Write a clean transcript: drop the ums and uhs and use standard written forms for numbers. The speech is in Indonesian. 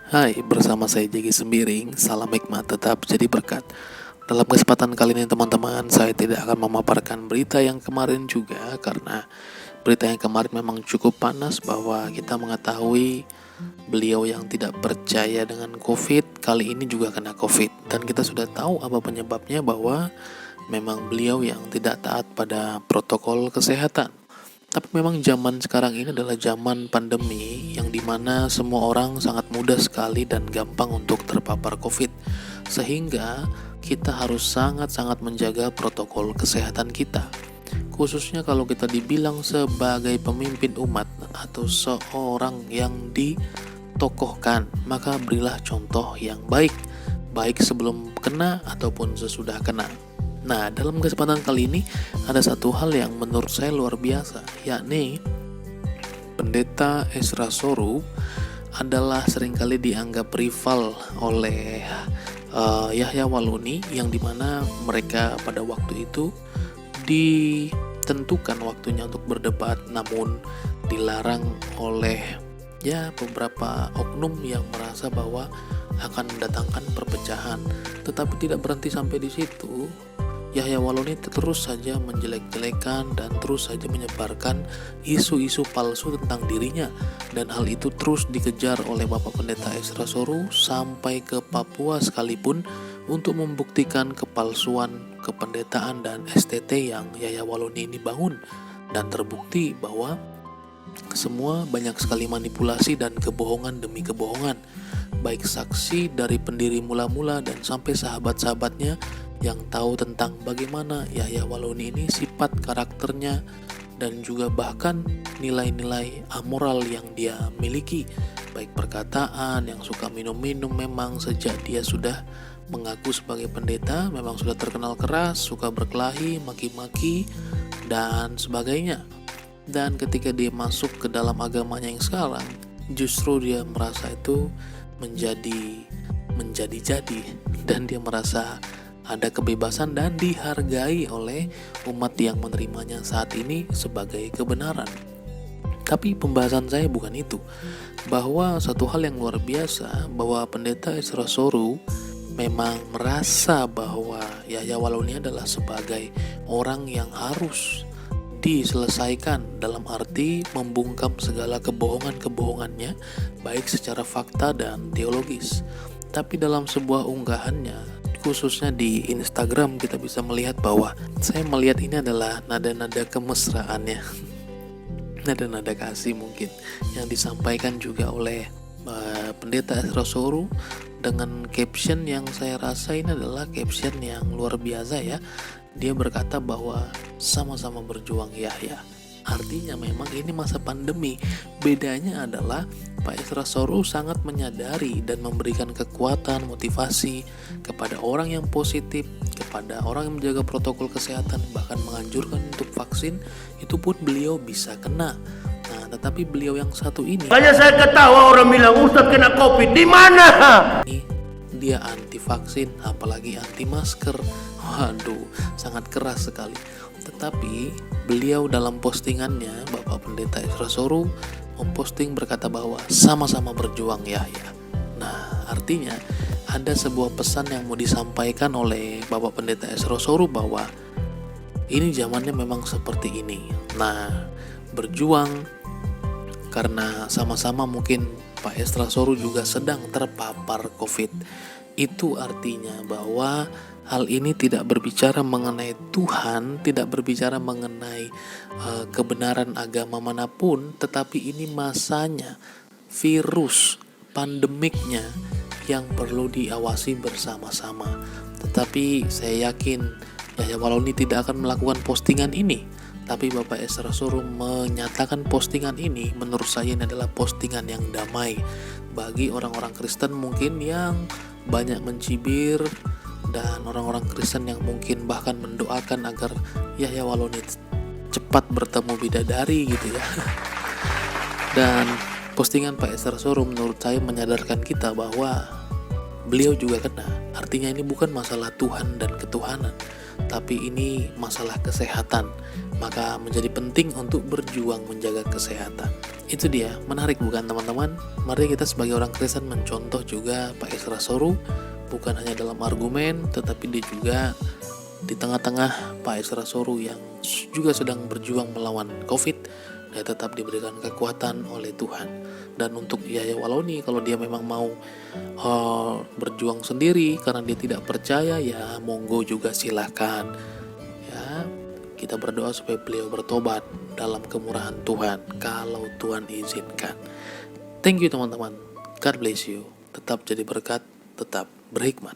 Hai, bersama saya Jegi Sembiring. Salam hikmah tetap jadi berkat. Dalam kesempatan kali ini teman-teman, saya tidak akan memaparkan berita yang kemarin juga, karena berita yang kemarin memang cukup panas bahwa kita mengetahui beliau yang tidak percaya dengan COVID kali ini juga kena COVID. Dan kita sudah tahu apa penyebabnya, bahwa memang beliau yang tidak taat pada protokol kesehatan. Tapi memang zaman sekarang ini adalah zaman pandemi yang dimana semua orang sangat mudah sekali dan gampang untuk terpapar COVID. Sehingga kita harus sangat-sangat menjaga protokol kesehatan kita. Khususnya kalau kita dibilang sebagai pemimpin umat atau seorang yang ditokohkan, maka berilah contoh yang baik, baik sebelum kena ataupun sesudah kena. Nah, dalam kesempatan kali ini ada satu hal yang menurut saya luar biasa, yakni Pendeta Ezra Soru adalah seringkali dianggap rival oleh Yahya Waluni, yang dimana mereka pada waktu itu ditentukan waktunya untuk berdebat, namun dilarang oleh beberapa oknum yang merasa bahwa akan mendatangkan perpecahan. Tetapi tidak berhenti sampai di situ. Yahya Waluni terus saja menjelek-jelekan dan terus saja menyebarkan isu-isu palsu tentang dirinya, dan hal itu terus dikejar oleh Bapak Pendeta Ezra Soru sampai ke Papua sekalipun untuk membuktikan kepalsuan kependetaan dan STT yang Yahya Waluni ini bangun. Dan terbukti bahwa semua banyak sekali manipulasi dan kebohongan demi kebohongan, baik saksi dari pendiri mula-mula dan sampai sahabat-sahabatnya yang tahu tentang bagaimana Yahya Waluni ini, sifat karakternya, dan juga bahkan nilai-nilai amoral yang dia miliki, baik perkataan yang suka minum-minum. Memang sejak dia sudah mengaku sebagai pendeta memang sudah terkenal keras, suka berkelahi, maki-maki, dan sebagainya. Dan ketika dia masuk ke dalam agamanya yang sekarang, justru dia merasa itu menjadi-jadi, dan dia merasa ada kebebasan dan dihargai oleh umat yang menerimanya saat ini sebagai kebenaran. Tapi pembahasan saya bukan itu, bahwa satu hal yang luar biasa, bahwa Pendeta Ezra Soru memang merasa bahwa Yahya Waluni adalah sebagai orang yang harus diselesaikan, dalam arti membungkam segala kebohongan-kebohongannya, baik secara fakta dan teologis. Tapi dalam sebuah unggahannya, khususnya di Instagram, kita bisa melihat bahwa saya melihat ini adalah nada-nada kemesraannya, nada-nada kasih mungkin, yang disampaikan juga oleh Pendeta Ezra Soru dengan caption yang saya rasa ini adalah caption yang luar biasa ya. Dia berkata bahwa sama-sama berjuang Yahya. Artinya memang ini masa pandemi. Bedanya adalah Pak Ezra Soru sangat menyadari dan memberikan kekuatan, motivasi kepada orang yang positif, kepada orang yang menjaga protokol kesehatan, bahkan menganjurkan untuk vaksin. Itu pun beliau bisa kena. Nah, tetapi beliau yang satu ini, banyak saya ketawa orang bilang Ustadz kena COVID di mana? Dia anti vaksin, apalagi anti masker. Waduh, sangat keras sekali. Tetapi beliau dalam postingannya, Bapak Pendeta Ezra Soru memposting berkata bahwa sama-sama berjuang Yahya. Nah, artinya ada sebuah pesan yang mau disampaikan oleh Bapak Pendeta Ezra Soru bahwa ini zamannya memang seperti ini. Nah, berjuang karena sama-sama mungkin Pak Ezra Soru juga sedang terpapar COVID. Itu artinya bahwa hal ini tidak berbicara mengenai Tuhan, tidak berbicara mengenai kebenaran agama manapun, tetapi ini masanya, virus, pandemiknya yang perlu diawasi bersama-sama. Tetapi saya yakin Yahya Waluni tidak akan melakukan postingan ini. Tapi Bapak Ezra Soru menyatakan postingan ini, menurut saya ini adalah postingan yang damai bagi orang-orang Kristen mungkin yang banyak mencibir, dan orang-orang Kristen yang mungkin bahkan mendoakan agar Yahya Waluni cepat bertemu bidadari gitu ya. Dan postingan Pak Ezra Soru menurut saya menyadarkan kita bahwa beliau juga kena. Artinya ini bukan masalah Tuhan dan ketuhanan, tapi ini masalah kesehatan. Maka menjadi penting untuk berjuang menjaga kesehatan. Itu dia, menarik bukan teman-teman? Mari kita sebagai orang Kristen mencontoh juga Pak Esra Soru, bukan hanya dalam argumen, tetapi dia juga di tengah-tengah Pak Esra Soru yang juga sedang berjuang melawan COVID, dia tetap diberikan kekuatan oleh Tuhan. Dan untuk Yahya Waloni, kalau dia memang mau berjuang sendiri karena dia tidak percaya, ya monggo juga silahkan. Ya, kita berdoa supaya beliau bertobat dalam kemurahan Tuhan kalau Tuhan izinkan. Thank you teman-teman. God bless you. Tetap jadi berkat, tetap berhikmat.